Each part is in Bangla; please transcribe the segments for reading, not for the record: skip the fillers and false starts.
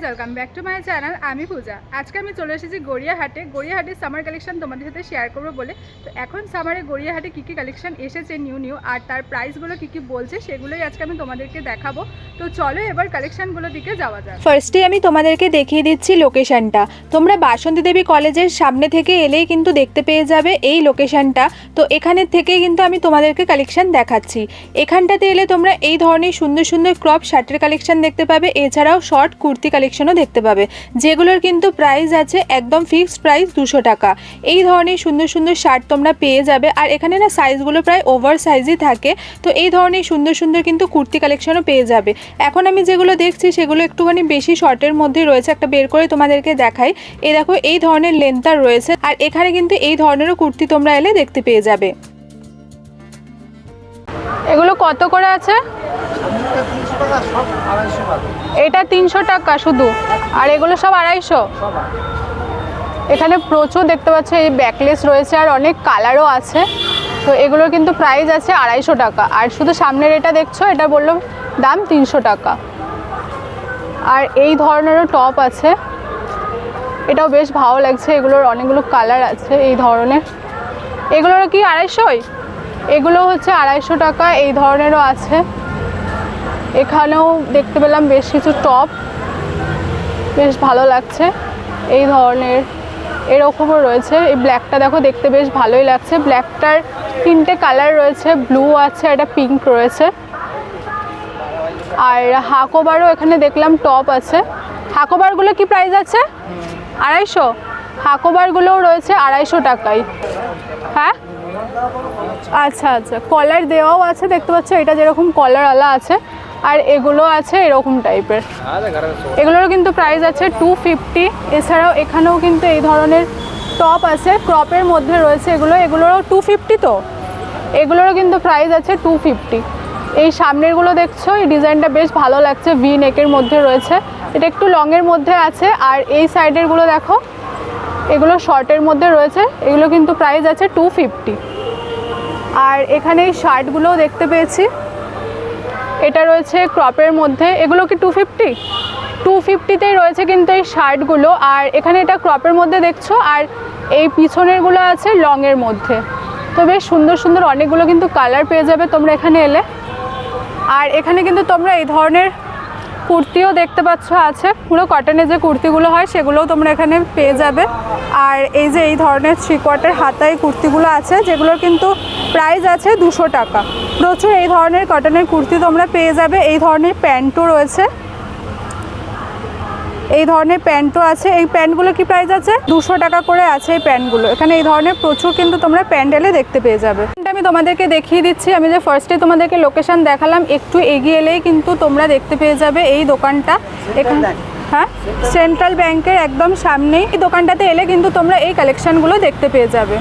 Guys, welcome back to my channel. আমি পূজা। আজকে আমি চলে এসেছি গড়িয়াহাটের সামার কালেকশন তোমাদের সাথে শেয়ার করবো বলে। তো এখন সামারে গড়িয়াহাটে কী কী কালেকশন এসেছে নিউ আর তার প্রাইসগুলো কী বলছে সেগুলোই আজকে আমি তোমাদেরকে দেখাবো। তো চলো এবার কালেকশনগুলোর দিকে যাওয়া যাক। ফার্স্টে আমি তোমাদেরকে দেখিয়ে দিচ্ছি লোকেশনটা। তোমরা বাসন্তী দেবী কলেজের সামনে থেকে এলেই কিন্তু দেখতে পেয়ে যাবে এই লোকেশনটা। তো এখানের থেকেই কিন্তু আমি তোমাদেরকে কালেকশন দেখাচ্ছি। এখানটাতে এলে তোমরা এই ধরনের সুন্দর সুন্দর ক্রপ শার্টের কালেকশন দেখতে পাবে, এছাড়াও শর্ট কুর্তি কালেকশনও দেখতে পাবে, যেগুলোর কিন্তু প্রাইস আছে একদম ফিক্সড প্রাইস 200 টাকা। এই ধরনের সুন্দর সুন্দর শার্ট তোমরা পেয়ে যাবে। আর এখানে না সাইজগুলো প্রায় ওভার সাইজই থাকে। তো এই ধরনের সুন্দর সুন্দর কিন্তু কুর্তি কালেকশনও পেয়ে যাবে। এখন আমি যেগুলো দেখছি সেগুলো একটুখানি বেশি শর্টের মধ্যে রয়েছে। একটা বের করে তোমাদেরকে দেখাই। এই দেখো, এই ধরনের লেন্থটা রয়েছে। আর এখানে কিন্তু এই ধরনেরও কুর্তি তোমরা এলে দেখতে পেয়ে যাবে। এগুলো কত করে আছে? এটা 300 টাকা শুধু, আর এগুলো সব 250। এখানে প্রচুর দেখতে পাচ্ছ এই ব্যাকলেস রয়েছে, আর অনেক কালারও আছে। তো এগুলোর কিন্তু প্রাইস আছে 250 টাকা। আর শুধু সামনের এটা দেখছো, এটা বললাম দাম 300 টাকা। আর এই ধরনেরও টপ আছে, এটাও বেশ ভালো লাগছে। এগুলোর অনেকগুলো কালার আছে এই ধরনের। এগুলোর কি 250? এগুলো হচ্ছে 250 টাকা। এই ধরনেরও আছে। এখানেও দেখতে পেলাম বেশ কিছু টপ, বেশ ভালো লাগছে এই ধরনের। এরকমও রয়েছে। এই ব্ল্যাকটা দেখো, দেখতে বেশ ভালোই লাগছে। ব্ল্যাকটার 3টে কালার রয়েছে, ব্লু আছে, একটা পিঙ্ক রয়েছে। আর হাকোবারও এখানে দেখলাম টপ আছে। হাকোবারগুলো কি প্রাইস আছে? 250। হাকোবারগুলোও রয়েছে 250 টাকায়। হ্যাঁ, আচ্ছা আচ্ছা, কলার দেওয়াও আছে দেখতে পাচ্ছ। এটা যেরকম কলারওয়ালা আছে, আর এগুলো আছে এরকম টাইপের। এগুলোরও কিন্তু প্রাইস আছে 250। এছাড়াও এখানেও কিন্তু এই ধরনের টপ আছে, ক্রপের মধ্যে রয়েছে। এগুলোরও 250। তো এগুলোরও কিন্তু প্রাইস আছে 250। এই সামনেরগুলো দেখছো, এই ডিজাইনটা বেশ ভালো লাগছে, ভি নেকের মধ্যে রয়েছে। এটা একটু লংয়ের মধ্যে আছে। আর এই সাইডেরগুলো দেখো, এগুলো শর্টের মধ্যে রয়েছে। এগুলো কিন্তু প্রাইস আছে 250। আর এখানে এই শার্টগুলোও দেখতে পেয়েছি, এটা রয়েছে ক্রপের মধ্যে। এগুলো কি 250? 250তেই রয়েছে কিন্তু এই শার্টগুলো। আর এখানে এটা ক্রপের মধ্যে দেখছো, আর এই পিছনেরগুলো আছে লংয়ের মধ্যে। তো বেশ সুন্দর সুন্দর অনেকগুলো কিন্তু কালার পেয়ে যাবে তোমরা এখানে এলে। আর এখানে কিন্তু তোমরা এই ধরনের কুর্তিও দেখতে পাচ্ছ আছে, পুরো কটনের যে কুর্তিগুলো হয় সেগুলোও তোমরা এখানে পেয়ে যাবে। আর এই যে এই ধরনের 3/4 হাতায় কুর্তিগুলো আছে, যেগুলোর কিন্তু প্রাইস আছে 200 টাকা। প্রচুর এই ধরনের কটনের কুর্তি তোমরা পেয়ে যাবে। এই ধরনের প্যান্টও রয়েছে, এই ধরনের প্যান্টও আছে। এই প্যান্টগুলো কি প্রাইস আছে? 200 টাকা করে আছে এই প্যান্টগুলো। এখানে এই ধরনের প্রচুর কিন্তু তোমরা প্যান্ডেলে দেখতে পেয়ে যাবে। আমি তোমাদেরকে দেখিয়ে দিচ্ছি। আমি যে ফার্স্টে তোমাদেরকে লোকেশন দেখালাম, একটু এগিয়ে এলেই কিন্তু তোমরা দেখতে পেয়ে যাবে এই দোকানটা। এখানে হ্যাঁ, সেন্ট্রাল ব্যাংকের একদম সামনেই এই দোকানটাতে এলে কিন্তু তোমরা এই কালেকশনগুলো দেখতে পেয়ে যাবে।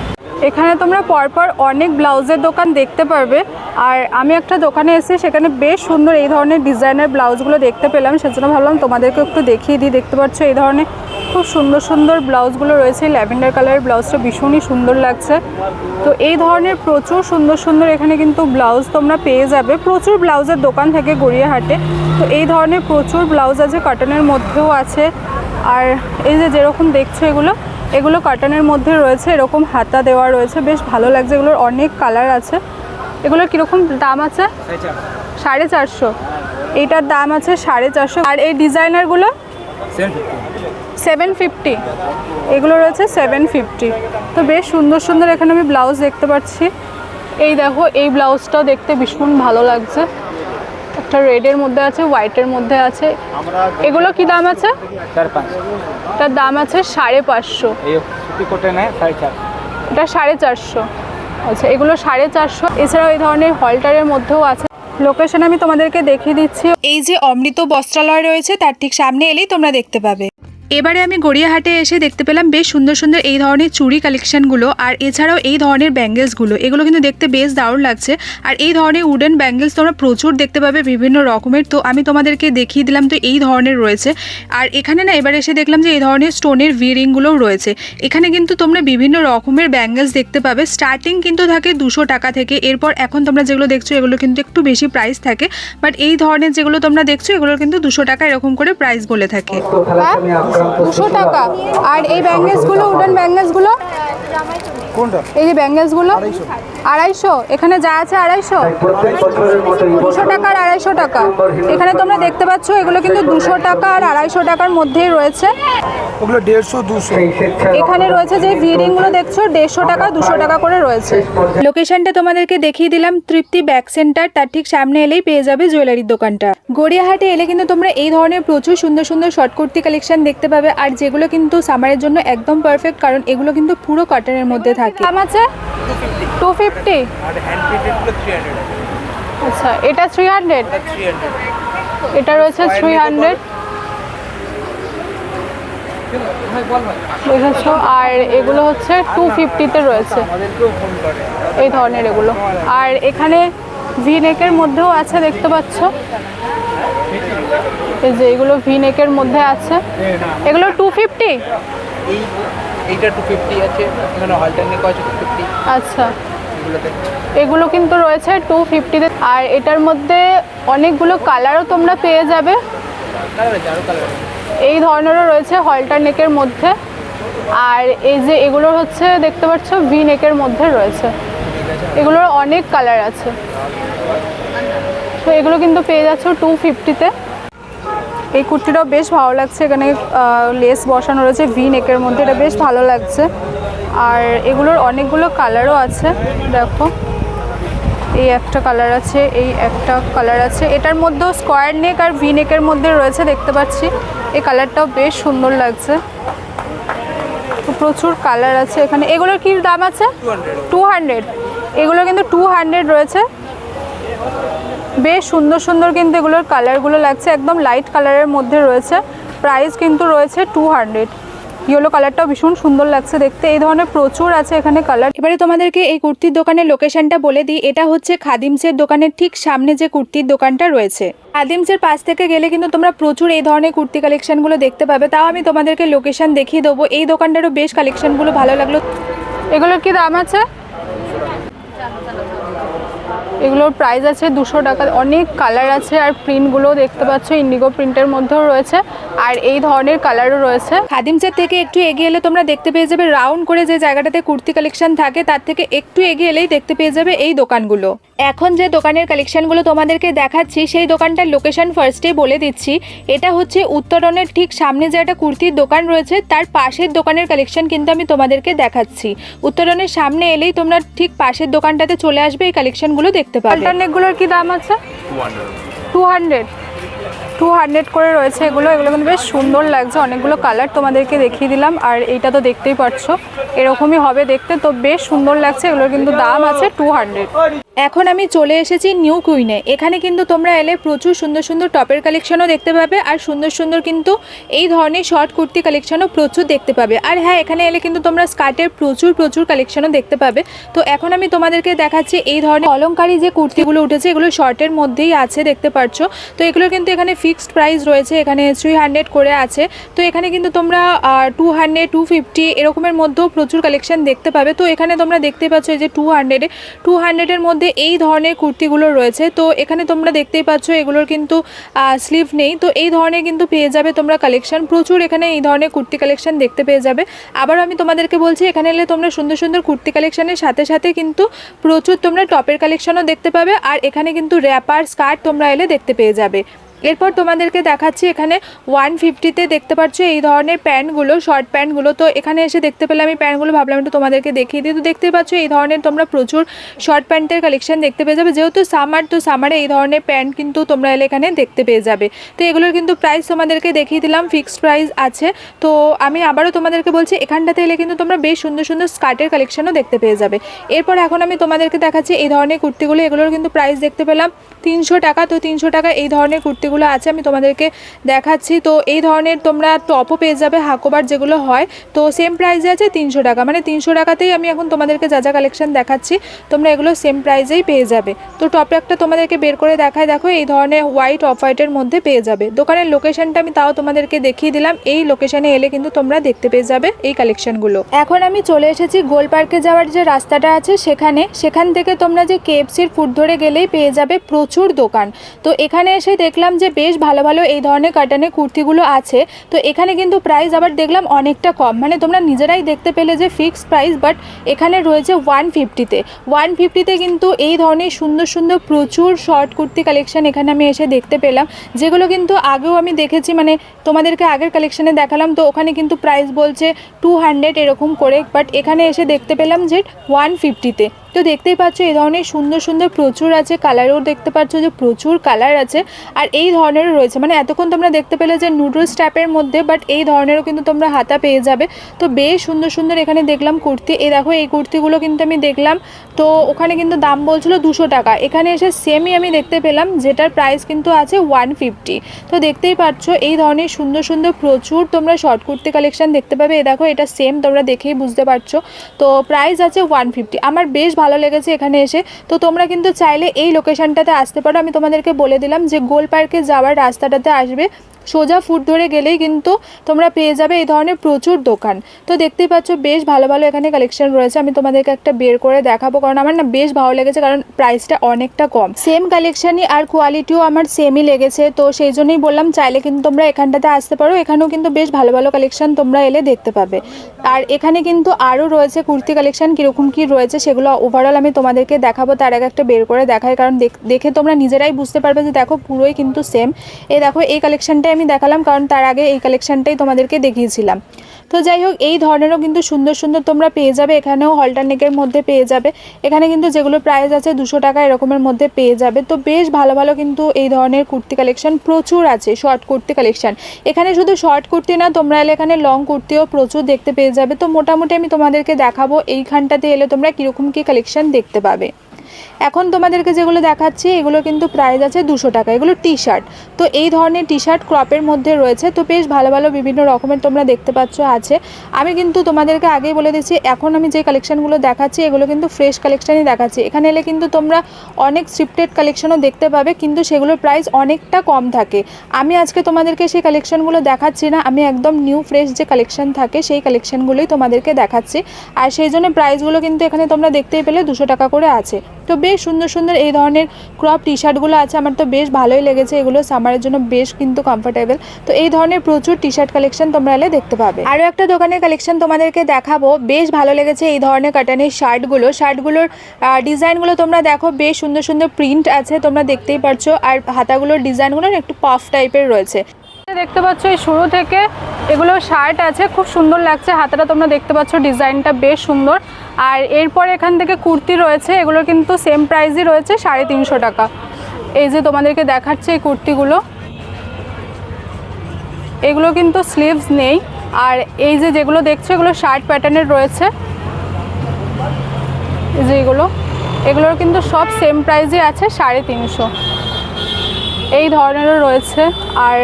এখানে তোমরা পরপর অনেক ব্লাউজের দোকান দেখতে পারবে। আর আমি একটা দোকানে এসে সেখানে বেশ সুন্দর এই ধরনের ডিজাইনের ব্লাউজগুলো দেখতে পেলাম, সেজন্য ভাবলাম তোমাদেরকে একটু দেখিয়ে দিই। দেখতে পাচ্ছ এই ধরনের খুব সুন্দর সুন্দর ব্লাউজগুলো রয়েছে। ল্যাভেন্ডার কালারের ব্লাউজটা ভীষণই সুন্দর লাগছে। তো এই ধরনের প্রচুর সুন্দর সুন্দর এখানে কিন্তু ব্লাউজ তোমরা পেয়ে যাবে। প্রচুর ব্লাউজের দোকান থাকে গড়িয়াহাটে। তো এই ধরনের প্রচুর ব্লাউজ আছে, কটনের মধ্যেও আছে। আর এই যে যেরকম দেখছো, এগুলো কটনের মধ্যে রয়েছে, এরকম হাতা দেওয়া রয়েছে, বেশ ভালো লাগছে। এগুলোর অনেক কালার আছে। এগুলোর কীরকম দাম আছে? 450। এইটার দাম আছে 450। আর এই ডিজাইনারগুলো 750। এগুলো রয়েছে 750। তো বেশ সুন্দর সুন্দর এখানে আমি ব্লাউজ দেখতে পাচ্ছি। এই দেখো, এই ব্লাউজটাও দেখতে ভীষণ ভালো লাগছে। একটা রেডের মধ্যে আছে, হোয়াইটের মধ্যে আছে। এগুলো কি দাম আছে? 4-5। এটার দাম আছে 550। এটা 450। আচ্ছা, এগুলো 450। এছাড়াও এই ধরনের হলটারের মধ্যেও আছে। লোকেশন আমি তোমাদেরকে দেখিয়ে দিচ্ছি। এই যে অমৃত বস্ত্রালয় রয়েছে তার ঠিক সামনে এলেই তোমরা দেখতে পাবে। এবারে আমি গড়িয়াহাটে এসে দেখতে পেলাম বেশ সুন্দর সুন্দর এই ধরনের চুড়ি কালেকশনগুলো, আর এছাড়াও এই ধরনের ব্যাঙ্গেলসগুলো, এগুলো কিন্তু দেখতে বেশ দারুণ লাগছে। আর এই ধরনের উডেন ব্যাঙ্গেলস তোমরা প্রচুর দেখতে পাবে বিভিন্ন রকমের, তো আমি তোমাদেরকে দেখিয়ে দিলাম। তো এই ধরনের রয়েছে, আর এখানে না এবার এসে দেখলাম যে এই ধরনের স্টোনের ভিরিংগুলোও রয়েছে। এখানে কিন্তু তোমরা বিভিন্ন রকমের ব্যাঙ্গেলস দেখতে পাবে, স্টার্টিং কিন্তু থাকে 200 টাকা থেকে। এরপর এখন তোমরা যেগুলো দেখছো এগুলো কিন্তু একটু বেশি প্রাইস থাকে, বাট এই ধরনের যেগুলো তোমরা দেখছো এগুলোর কিন্তু 200 টাকা এরকম করে প্রাইস বলে থাকে। 200 টাকা। আর এই ব্যাঙ্গেলসগুলো, উডেন ব্যাঙ্গেলসগুলো, এই যে ব্যাঙ্গেলসগুলো 250, এখানে যা আছে 250, 200 টাকা আর 250 টাকা। এখানে তোমরা দেখতে পাচ্ছ এগুলো কিন্তু 200 টাকা আর 250 টাকার মধ্যেই রয়েছে। ওগুলো 150, 200। এখানে রয়েছে যে ভিরিংগুলো দেখছো 150 টাকা 200 টাকা করে রয়েছে। লোকেশনটা তোমাদেরকে দেখিয়ে দিলাম, তৃপ্তি ব্যাক সেন্টার, তার ঠিক সামনে এলেই পেয়ে যাবে জুয়েলারির দোকানটা। গড়িয়াহাটে এলে কিন্তু তোমরা এই ধরনের প্রচুর সুন্দর সুন্দর শর্ট কুর্তি কালেকশন দেখতে পাবে, আর যেগুলো কিন্তু সামারের জন্য একদম পারফেক্ট, কারণ এগুলো কিন্তু পুরো কটনের মধ্যে থাকে। দাম আছে 250। আর হ্যান্ড প্রিন্টেড গুলো 300। আচ্ছা, এটা 300, এটা রয়েছে 300, বুঝেছো। আর এগুলো হচ্ছে 250-তে রয়েছে এই ধরনের এগুলো। আর এখানে ভি নেকের মধ্যেও আছে দেখতে পাচ্ছ, এই যে এগুলো ভি নেকের মধ্যে আছে, এগুলো 250। এইটা 250 আছে, এখানে হলটার নেক আছে 250। আচ্ছা, এগুলো কিন্তু রয়েছে 250-তে। আর এটার মধ্যে অনেকগুলো কালারও তোমরা পেয়ে যাবে, এই ধরনেরও রয়েছে হলটার নেকের মধ্যে। আর এই যে এগুলো হচ্ছে দেখতে পাচ্ছ ভি নেকের মধ্যে রয়েছে, এগুলোর অনেক কালার আছে। তো এগুলো কিন্তু পেয়ে যাচ্ছ 250-তে। এই কুর্তিটাও বেশ ভালো লাগছে, এখানে লেস বসানো রয়েছে ভি নেকের মধ্যে, এটা বেশ ভালো লাগছে। আর এগুলোর অনেকগুলো কালারও আছে, দেখো এই একটা কালার আছে, এই একটা কালার আছে, এটার মধ্যেও স্কোয়ার নেক আর ভি নেকের মধ্যে রয়েছে দেখতে পাচ্ছি। এই কালারটাও বেশ সুন্দর লাগছে, তো প্রচুর কালার আছে এখানে। এগুলোর কি দাম আছে? 200। এগুলো কিন্তু 200 রয়েছে, বেশ সুন্দর সুন্দর কিন্তু এগুলোর কালারগুলো লাগছে, একদম লাইট কালারের মধ্যে রয়েছে। প্রাইস কিন্তু রয়েছে 200। ইয়েলো কালারটাও ভীষণ সুন্দর লাগছে দেখতে, এই ধরনের প্রচুর আছে এখানে কালার। এবারে তোমাদেরকে এই কুর্তির দোকানের লোকেশনটা বলে দিই, এটা হচ্ছে খাদিমসের দোকানের ঠিক সামনে যে কুর্তির দোকানটা রয়েছে। খাদিমসের পাশ থেকে গেলে কিন্তু তোমরা প্রচুর এই ধরনের কুর্তি কালেকশনগুলো দেখতে পাবে, তাও আমি তোমাদেরকে লোকেশন দেখিয়ে দেবো। এই দোকানটারও বেশ কালেকশনগুলো ভালো লাগলো। এগুলোর কি দাম আছে? এগুলোর প্রাইস আছে 200 টাকা। অনেক কালার আছে, আর প্রিন্টগুলোও দেখতে পাচ্ছ ইন্ডিগো প্রিন্টের মধ্যেও রয়েছে, আর এই ধরনের কালারও রয়েছে। খাদিমসের থেকে একটু এগিয়ে এলে তোমরা দেখতে পেয়ে যাবে রাউন্ড করে যে জায়গাটাতে কুর্তি কালেকশন থাকে, তার থেকে একটু এগিয়ে এলেই দেখতে পেয়ে যাবে এই দোকানগুলো। এখন যে দোকানের কালেকশনগুলো তোমাদেরকে দেখাচ্ছি সেই দোকানটার লোকেশন ফার্স্টেই বলে দিচ্ছি। এটা হচ্ছে উত্তরনের ঠিক সামনে যে একটা কুর্তির দোকান রয়েছে তার পাশের দোকানের কালেকশন কিন্তু আমি তোমাদেরকে দেখাচ্ছি। উত্তরনের সামনে এলেই তোমরা ঠিক পাশের দোকানটাতে চলে আসবে, এই কালেকশনগুলো দেখতে পাবে। অল্টারনেটগুলোর কি দাম আছে? 200 করে রয়েছে এগুলো। এগুলো কিন্তু বেশ সুন্দর লাগছে, অনেকগুলো কালার তোমাদেরকে দেখিয়ে দিলাম। আর এইটা তো দেখতেই পাচ্ছো এরকমই হবে দেখতে, তো বেশ সুন্দর লাগছে। এগুলোর কিন্তু দাম আছে 200। এখন আমি চলে এসেছি নিউ কুইনে। এখানে কিন্তু তোমরা এলে প্রচুর সুন্দর সুন্দর টপের কালেকশনও দেখতে পাবে, আর সুন্দর সুন্দর কিন্তু এই ধরনের শর্ট কুর্তি কালেকশনও প্রচুর দেখতে পাবে। আর হ্যাঁ, এখানে এলে কিন্তু তোমরা স্কার্টের প্রচুর কালেকশনও দেখতে পাবে। তো এখন আমি তোমাদেরকে দেখাচ্ছি এই ধরনের অলংকারী যে কুর্তিগুলো উঠেছে, এগুলো শর্টের মধ্যেই আছে দেখতে পাচ্ছ। তো এগুলো কিন্তু এখানে ফিক্সড প্রাইস রয়েছে, এখানে 300 করে আছে। তো এখানে কিন্তু তোমরা 200, 250 এরকমের মধ্যেও প্রচুর কালেকশন দেখতে পাবে। তো এখানে তোমরা দেখতে পাচ্ছ যে 200-এর মধ্যে এই ধরনের কুর্তিগুলো রয়েছে। তো এখানে তোমরা দেখতেই পাচ্ছ এগুলোর কিন্তু স্লিভ নেই, তো এই ধরনের কিন্তু পেয়ে যাবে তোমরা কালেকশন। প্রচুর এখানে এই ধরনের কুর্তি কালেকশন দেখতে পেয়ে যাবে। আবার আমি তোমাদেরকে বলছি, এখানে এলে তোমরা সুন্দর সুন্দর কুর্তি কালেকশনের সাথে সাথে কিন্তু প্রচুর তোমরা টপের কালেকশনও দেখতে পাবে, আর এখানে কিন্তু র্যাপার স্কার্ট তোমরা এলে দেখতে পেয়ে যাবে। এরপর তোমাদেরকে দেখাচ্ছি এখানে 150-তে দেখতে পাচ্ছ এই ধরনের প্যান্টগুলো, শর্ট প্যান্টগুলো। তো এখানে এসে দেখতে পেলে আমি প্যান্টগুলো ভাবলাম একটু তোমাদেরকে দেখিয়ে দিই। তো দেখতে পাচ্ছ এই ধরনের তোমরা প্রচুর শর্ট প্যান্টের কালেকশন দেখতে পেয়ে যাবে। যেহেতু সামার, তো সামারে এই ধরনের প্যান্ট কিন্তু তোমরা এলে এখানে দেখতে পেয়ে যাবে। তো এগুলোর কিন্তু প্রাইস তোমাদেরকে দেখিয়ে দিলাম, ফিক্সড প্রাইস আছে। তো আমি আবারও তোমাদেরকে বলছি, এখানটাতে এলে কিন্তু তোমরা বেশ সুন্দর সুন্দর স্কার্টের কালেকশনও দেখতে পেয়ে যাবে। এরপর এখন আমি তোমাদেরকে দেখাচ্ছি এই ধরনের কুর্তিগুলো। এগুলোর কিন্তু প্রাইস দেখতে পেলাম 300 টাকা। তো 300 টাকা এই ধরনের কুর্তি যেগুলো আছে আমি তোমাদেরকে দেখাচ্ছি। তো এই ধরনের তোমরা টপও পেয়ে যাবে, হাকোবার যেগুলো হয়, তো সেম প্রাইসে আছে 300 টাকা, মানে 300 টাকাতেই আমি এখন তোমাদেরকে যা যা কালেকশন দেখাচ্ছি তোমরা এগুলো সেম প্রাইসেই পেয়ে যাবে। তো টপ একটা তোমাদেরকে বের করে দেখায়, দেখো এই ধরনের হোয়াইট অফ হোয়াইটের মধ্যে পেয়ে যাবে। দোকানের লোকেশনটা আমি তাও তোমাদেরকে দেখিয়ে দিলাম, এই লোকেশনে এলে কিন্তু তোমরা দেখতে পেয়ে যাবে এই কালেকশনগুলো। এখন আমি চলে এসেছি গোল পার্কে যাওয়ার যে রাস্তাটা আছে সেখান থেকে তোমরা যে কেএফসির ফুট ধরে গেলেই পেয়ে যাবে প্রচুর দোকান। তো এখানে এসে দেখলাম যে বেশ ভালো ভালো এই ধরনের কাটানের কুর্তিগুলো আছে। তো এখানে কিন্তু প্রাইস আবার দেখলাম অনেকটা কম, মানে তোমরা নিজেরাই দেখতে পেলে যে ফিক্সড প্রাইস, বাট এখানে রয়েছে 150-তে কিন্তু এই ধরনের সুন্দর সুন্দর প্রচুর শর্ট কুর্তি কালেকশন এখানে আমি এসে দেখতে পেলাম, যেগুলো কিন্তু আগেও আমি দেখেছি, মানে তোমাদেরকে আগের কালেকশানে দেখালাম, তো ওখানে কিন্তু প্রাইস বলছে 200 এরকম করে, বাট এখানে এসে দেখতে পেলাম যে 150-তে। তো দেখতেই পাচ্ছ এই ধরনের সুন্দর সুন্দর প্রচুর আছে, কালারও দেখতে পাচ্ছ যে প্রচুর কালার আছে, আর এই ধরনেরও রয়েছে, মানে এতক্ষণ তোমরা দেখতে পেলে যে নুডলস টাইপের মধ্যে, বাট এই ধরনেরও কিন্তু তোমরা হাতা পেয়ে যাবে। তো বেশ সুন্দর সুন্দর এখানে দেখলাম কুর্তি, এই দেখো এই কুর্তিগুলো কিন্তু আমি দেখলাম, তো ওখানে কিন্তু দাম বলছিল 200 টাকা, এখানে এসে সেমই আমি দেখতে পেলাম যেটার প্রাইস কিন্তু আছে 150। তো দেখতেই পাচ্ছ এই ধরনের সুন্দর সুন্দর প্রচুর তোমরা শর্ট কুর্তি কালেকশন দেখতে পাবে। এই দেখো এটা সেম, তোমরা দেখেই বুঝতে পারছো, তো প্রাইস আছে 150। আমার বেশ ভালো লেগেছে এখানে এসে। তো তোমরা কিন্তু চাইলে এই লোকেশনটাতে আসতে পারো, আমি তোমাদেরকে বলে দিলাম যে গোল পার্কে যাওয়ার রাস্তাটাতে আসবে, সোজা ফুট ধরে গেলেই কিন্তু তোমরা পেয়ে যাবে এই ধরনের প্রচুর দোকান। তো দেখতেই পাচ্ছ বেশ ভালো ভালো এখানে কালেকশন রয়েছে, আমি তোমাদেরকে একটা বের করে দেখাবো, কারণ আমার না বেশ ভালো লেগেছে, কারণ প্রাইসটা অনেকটা কম, সেম কালেকশনই আর কোয়ালিটিও আমার সেমই লেগেছে। তো সেই জন্যই বললাম চাইলে কিন্তু তোমরা এখানটাতে আসতে পারো, এখানেও কিন্তু বেশ ভালো ভালো কালেকশন তোমরা এলে দেখতে পাবে। আর এখানে কিন্তু আরও রয়েছে কুর্তি কালেকশন, কীরকম কী রয়েছে সেগুলো ওভারঅল আমি তোমাদেরকে দেখাবো, তার আগে একটা বের করে দেখাই, কারণ দেখে তোমরা নিজেরাই বুঝতে পারবে যে দেখো পুরোই কিন্তু সেম। এই দেখো এই কালেকশনটাই আমি দেখালাম, কারণ তার আগে এই কালেকশনটাই তোমাদেরকে দেখিয়েছিলাম। তো যাই হোক এই ধরনেরও কিন্তু সুন্দর সুন্দর তোমরা পেয়ে যাবে, এখানেও হলটার নেকের মধ্যে পেয়ে যাবে, এখানে কিন্তু যেগুলো প্রাইস আছে 200 টাকা এরকমের মধ্যে পেয়ে যাবে। তো বেশ ভালো ভালো কিন্তু এই ধরনের কুর্তি কালেকশন প্রচুর আছে, শর্ট কুর্তি কালেকশন। এখানে শুধু শর্ট কুর্তি না, তোমরা এলে এখানে লং কুর্তিও প্রচুর দেখতে পেয়ে যাবে। তো মোটামুটি আমি তোমাদেরকে দেখাবো এইখানটাতে এলে তোমরা কীরকম কী কালেকশন দেখতে পাবে। এখন তোমাদেরকে যেগুলো দেখাচ্ছি এগুলো কিন্তু প্রাইস আছে 200 টাকা, এগুলো টি শার্ট। তো এই ধরনের টি শার্ট ক্রপের মধ্যে রয়েছে, তো বেশ ভালো ভালো বিভিন্ন রকমের তোমরা দেখতে পাচ্ছ আছে। আমি কিন্তু তোমাদেরকে আগেই বলে দিচ্ছি, এখন আমি যে কালেকশানগুলো দেখাচ্ছি এগুলো কিন্তু ফ্রেশ কালেকশানই দেখাচ্ছি। এখানে এলে কিন্তু তোমরা অনেক স্ক্রিপ্টেড কালেকশনও দেখতে পাবে, কিন্তু সেগুলোর প্রাইস অনেকটা কম থাকে। আমি আজকে তোমাদেরকে সেই কালেকশানগুলো দেখাচ্ছি না, আমি একদম নিউ ফ্রেশ যে কালেকশান থাকে সেই কালেকশানগুলোই তোমাদেরকে দেখাচ্ছি, আর সেই জন্য প্রাইসগুলো কিন্তু এখানে তোমরা দেখতেই পেলে 200 টাকা করে আছে। তো বেশ সুন্দর সুন্দর এই ধরনের ক্রপ টি শার্টগুলো আছে, আমার তো বেশ ভালোই লেগেছে, এগুলো সামারের জন্য বেশ কিন্তু কমফোর্টেবল। তো এই ধরনের প্রচুর টি শার্ট কালেকশন তোমরা এলে দেখতে পাবে। আরও একটা দোকানের কালেকশন তোমাদেরকে দেখাবো, বেশ ভালো লেগেছে এই ধরনের কাটানের শার্টগুলোর ডিজাইনগুলো তোমরা দেখো, বেশ সুন্দর সুন্দর প্রিন্ট আছে, তোমরা দেখতেই পারছো, আর হাতাগুলোর ডিজাইনগুলো একটু পাফ টাইপের রয়েছে। দেখতে পাচ্ছ এই শুরু থেকে এগুলো শার্ট আছে, খুব সুন্দর লাগছে, হাতাটা তোমরা দেখতে পাচ্ছ ডিজাইনটা বেশ সুন্দর। আর এরপর এখান থেকে কুর্তি রয়েছে, এগুলো কিন্তু সেম প্রাইসই রয়েছে 350 টাকা। এই যে তোমাদেরকে দেখাচ্ছে এই কুর্তিগুলো, এগুলো কিন্তু স্লিভস নেই, আর এই যে যেগুলো দেখছো এগুলো শার্ট প্যাটার্নের রয়েছে, এই যে এগুলোর কিন্তু সব সেম প্রাইসই আছে 350। এই ধরনেরও রয়েছে, আর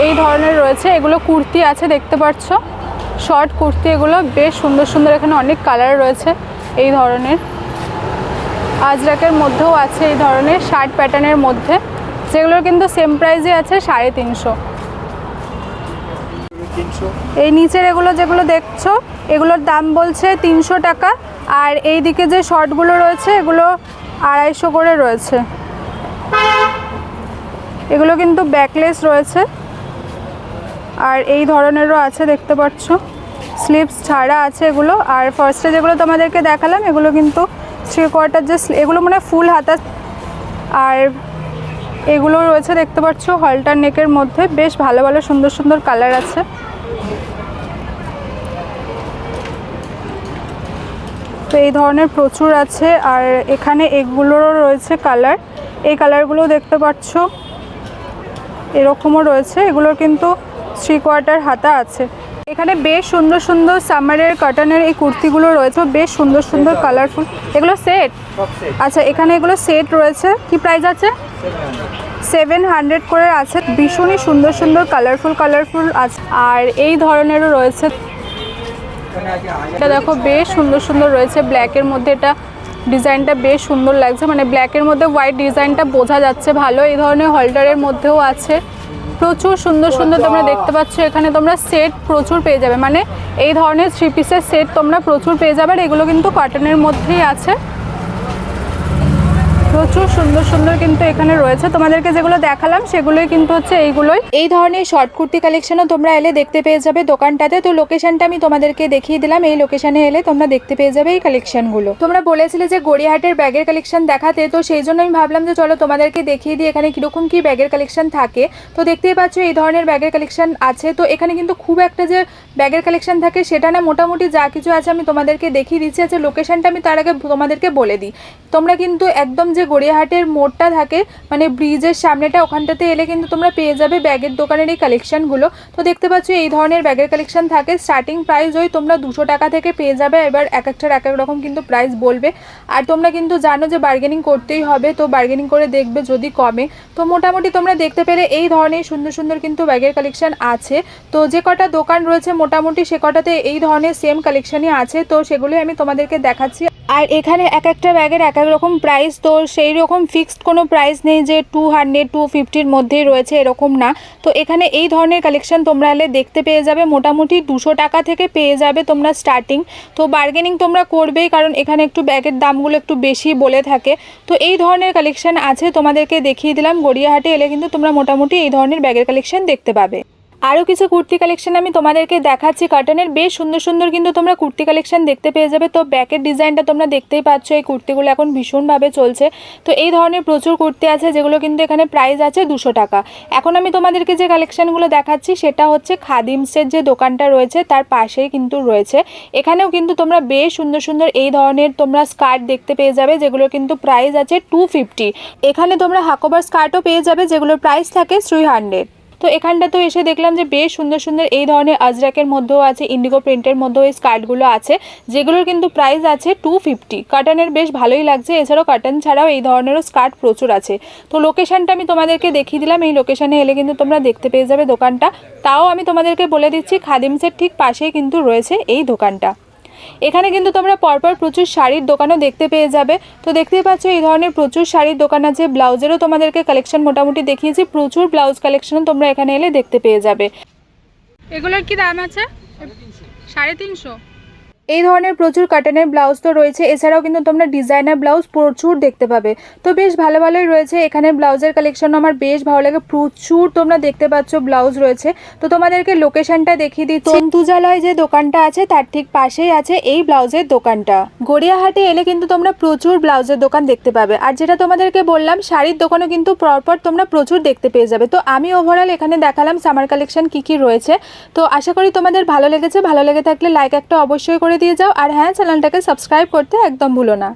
এই ধরনের রয়েছে, এগুলো কুর্তি আছে দেখতে পাচ্ছ, শর্ট কুর্তি, এগুলো বেশ সুন্দর সুন্দর, এখানে অনেক কালার রয়েছে এই ধরনের, আজরাকের মধ্যেও আছে এই ধরনের শার্ট প্যাটার্নের মধ্যে, যেগুলোর কিন্তু সেম প্রাইসে আছে 350। এই নিচের যেগুলো দেখছো এগুলোর দাম বলছে 300 টাকা, আর এই দিকে যে শর্টগুলো রয়েছে এগুলো 250 করে রয়েছে। এগুলো কিন্তু ব্যাকলেস রয়েছে, আর এই ধরনেরও আছে দেখতে পাচ্ছ, স্লিভস ছাড়া আছে এগুলো। আর ফার্স্টে যেগুলো তোমাদেরকে দেখালাম এগুলো কিন্তু 3/4 যে এগুলো মানে ফুল হাতা, আর এগুলো রয়েছে দেখতে পাচ্ছ হলটার নেকের মধ্যে, বেশ ভালো ভালো সুন্দর সুন্দর কালার আছে। তো এই ধরনের প্রচুর আছে, আর এখানে এগুলোরও রয়েছে কালার, এই কালারগুলো দেখতে পাচ্ছ এরকমও রয়েছে, এগুলোর কিন্তু 3/4 হাতা আছে। এখানে বেশ সুন্দর সুন্দর সামারের কটনের এই কুর্তিগুলো রয়েছে, বেশ সুন্দর সুন্দর কালারফুল। এগুলো সেট? সব সেট আচ্ছা, এখানে এগুলো সেট রয়েছে। কি প্রাইস আছে? 700 করে আছে। ভীষণই সুন্দর সুন্দর কালারফুল আছে। আর এই ধরনেরও রয়েছে। এটা দেখো বেশ সুন্দর সুন্দর রয়েছে ব্ল্যাকের মধ্যে। এটা ডিজাইনটা বেশ সুন্দর লাগছে, মানে ব্ল্যাকের মধ্যে হোয়াইট ডিজাইনটা বোঝা যাচ্ছে ভালো। এই ধরনের হোল্ডারের মধ্যেও আছে, প্রচুর সুন্দর সুন্দর তোমরা দেখতে পাচ্ছ। এখানে তোমরা সেট প্রচুর পেয়ে যাবে, মানে এই ধরনের 3 পিসের সেট তোমরা প্রচুর পেয়ে যাবে। আর এগুলো কিন্তু কটনের মধ্যেই আছে। প্রচুর সুন্দর সুন্দর কিন্তু এখানে রয়েছে। তোমাদেরকে যেগুলো দেখালাম সেগুলোই কিন্তু হচ্ছে এইগুলোই। এই ধরনের শর্ট কুর্তি কালেকশনও তোমরা এলে দেখতে পেয়ে যাবে দোকানটাতে। তো লোকেশনটা আমি তোমাদেরকে দেখিয়ে দিলাম, এই লোকেশনে এলে তোমরা দেখতে পেয়ে যাবে এই কালেকশনগুলো। তোমরা বলেছিলে যে গড়িয়াহাটের ব্যাগের কালেকশন দেখাতে, তো সেই জন্য আমি ভাবলাম যে চলো তোমাদেরকে দেখিয়ে দিই এখানে কীরকম কী ব্যাগের কালেকশন থাকে। তো দেখতেই পাচ্ছ এই ধরনের ব্যাগের কালেকশন আছে। তো এখানে কিন্তু খুব একটা যে ব্যাগের কালেকশন থাকে সেটা না, মোটামুটি যা কিছু আছে আমি তোমাদেরকে দেখিয়ে দিচ্ছি। আছে লোকেশনটা আমি তার আগে তোমাদেরকে বলে দিই। তোমরা কিন্তু একদম যে গড়িয়াহাটের মোড়টা থাকে, মানে ব্রিজের সামনেটা, ওখানটাতে এলে কিন্তু তোমরা পেয়ে যাবে ব্যাগের দোকানের এই কালেকশনগুলো। তো দেখতে পাচ্ছ এই ধরনের ব্যাগের কালেকশন থাকে। স্টার্টিং প্রাইস ওই তোমরা 200 টাকা থেকে পেয়ে যাবে। এবার এক একটার এক এক রকম কিন্তু প্রাইস বলবে। আর তোমরা কিন্তু জানো যে বার্গেনিং করতেই হবে, তো বার্গেনিং করে দেখবে যদি কমে। তো মোটামুটি তোমরা দেখতে পেলে এই ধরনের সুন্দর সুন্দর কিন্তু ব্যাগের কালেকশন আছে। তো যে কটা দোকান রয়েছে মোটামুটি সে কটাতে এই ধরনের সেম কালেকশনই আছে। তো সেগুলোই আমি তোমাদেরকে দেখাচ্ছি। আর এখানে এক একটা ব্যাগের এক এক রকম প্রাইস, তো সেই রকম ফিক্সড কোনো প্রাইস নেই যে 200 250-র মধ্যেই রয়েছে, এরকম না। তো এখানে এই ধরনের কালেকশন তোমরা এলে দেখতে পেয়ে যাবে। মোটামুটি 200 টাকা থেকে পেয়ে যাবে তোমরা স্টার্টিং। তো বার্গেনিং তোমরা করবেই, কারণ এখানে একটু ব্যাগের দামগুলো একটু বেশি বলে থাকে। তো এই ধরনের কালেকশন আছে, তোমাদেরকে দেখিয়ে দিলাম। গড়িয়াহাটে এলে কিন্তু তোমরা মোটামুটি এই ধরনের ব্যাগের কালেকশন দেখতে পাবে। আরও কিছু কুর্তি কালেকশন আমি তোমাদেরকে দেখাচ্ছি। কটনের বেশ সুন্দর সুন্দর কিন্তু তোমরা কুর্তি কালেকশন দেখতে পেয়ে যাবে। তো ব্যাকের ডিজাইনটা তোমরা দেখতেই পাচ্ছ, এই কুর্তিগুলো এখন ভীষণভাবে চলছে। তো এই ধরনের প্রচুর কুর্তি আছে যেগুলো কিন্তু এখানে প্রাইস আছে 200 টাকা। এখন আমি তোমাদেরকে যে কালেকশনগুলো দেখাচ্ছি সেটা হচ্ছে খাদিমসের যে দোকানটা রয়েছে তার পাশেই কিন্তু রয়েছে। এখানেও কিন্তু তোমরা বেশ সুন্দর সুন্দর এই ধরনের তোমরা স্কার্ট দেখতে পেয়ে যাবে, যেগুলো কিন্তু প্রাইস আছে 250। এখানে তোমরা হাকোবার স্কার্টও পেয়ে যাবে যেগুলোর প্রাইস থাকে 300। তো এখানটাতেও এসে দেখলাম যে বেশ সুন্দর সুন্দর এই ধরনের আজরাকের মধ্যেও আছে, ইন্ডিগো প্রিন্টের মধ্যেও এই স্কার্টগুলো আছে, যেগুলোর কিন্তু প্রাইস আছে 250। কটনের বেশ ভালোই লাগছে। এছাড়াও কটন ছাড়াও এই ধরনেরও স্কার্ট প্রচুর আছে। তো লোকেশনটা আমি তোমাদেরকে দেখিয়ে দিলাম। এই লোকেশনে এলে কিন্তু তোমরা দেখতে পেয়ে যাবে দোকানটা। তাও আমি তোমাদেরকে বলে দিচ্ছি খাদিমসের ঠিক পাশেই কিন্তু রয়েছে এই দোকানটা। এখানে কিন্তু তোমরা পরপর প্রচুর শাড়ির দোকানও দেখতে পেয়ে যাবে। তো দেখতেই পাচ্ছ এই ধরনের প্রচুর শাড়ির দোকান আছে। ব্লাউজেরও তোমাদেরকে কালেকশন মোটামুটি দেখিয়েছি, প্রচুর ব্লাউজ কালেকশনও তোমরা এখানে এলে দেখতে পেয়ে যাবে। এগুলোর কি দাম আছে? 350। এই ধরনের প্রচুর কটনের ব্লাউজ তো রয়েছে। এছাড়াও কিন্তু তোমরা ডিজাইনার ব্লাউজ প্রচুর দেখতে পাবে। তো বেশ ভালো ভালোই রয়েছে এখানে ব্লাউজের কালেকশন। আমার বেশ ভালো লাগে, প্রচুর তোমরা দেখতে পাচ্ছ ব্লাউজ রয়েছে। তো তোমাদেরকে লোকেশনটা দেখিয়ে দিচ্ছি। তন্তুজালয় যে দোকানটা আছে তার ঠিক পাশেই আছে এই ব্লাউজের দোকানটা। গড়িয়াহাটে এলে কিন্তু তোমরা প্রচুর ব্লাউজের দোকান দেখতে পাবে। আর যেটা তোমাদেরকে বললাম, শাড়ির দোকানও কিন্তু পরপর তোমরা প্রচুর দেখতে পেয়ে যাবে। তো আমি ওভারঅল এখানে দেখালাম সামার কালেকশন কি কি রয়েছে। তো আশা করি তোমাদের ভালো লেগেছে। ভালো লেগে থাকলে লাইক একটা অবশ্যই করে দিয়ে যাও। আর হ্যাঁ, চ্যানেলটাকে সাবস্ক্রাইব করতে একদম ভুলো না।